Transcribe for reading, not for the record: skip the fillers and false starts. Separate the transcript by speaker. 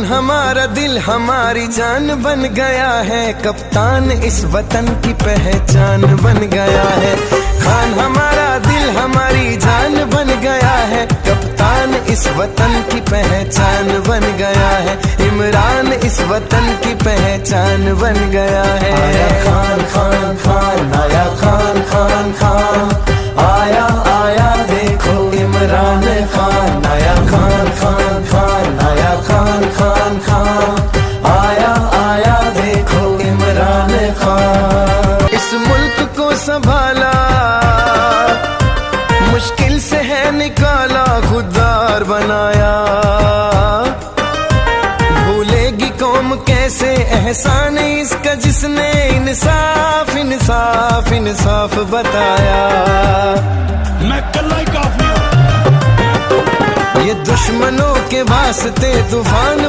Speaker 1: खान हमारा दिल हमारी जान बन गया है, कप्तान इस वतन की पहचान बन गया है। खान हमारा दिल हमारी जान बन गया है, कप्तान इस वतन की पहचान बन गया है। इमरान इस वतन की पहचान बन गया है।
Speaker 2: आया खान खान खान, आया खान खान खान, आया आया देखो इमरान खान। आया खान खान खान, आया खान खान खान, आया आया देखो इमरान खान।
Speaker 1: इस मुल्क को संभाला, मुश्किल से है निकाला, खुददार बनाया। भूलेगी कौम कैसे एहसान इसका, जिसने इंसाफ इंसाफ इंसाफ बताया।
Speaker 3: मैं कल्ला ही काफी हूं।
Speaker 1: ये दुश्मनों के वास्ते तूफान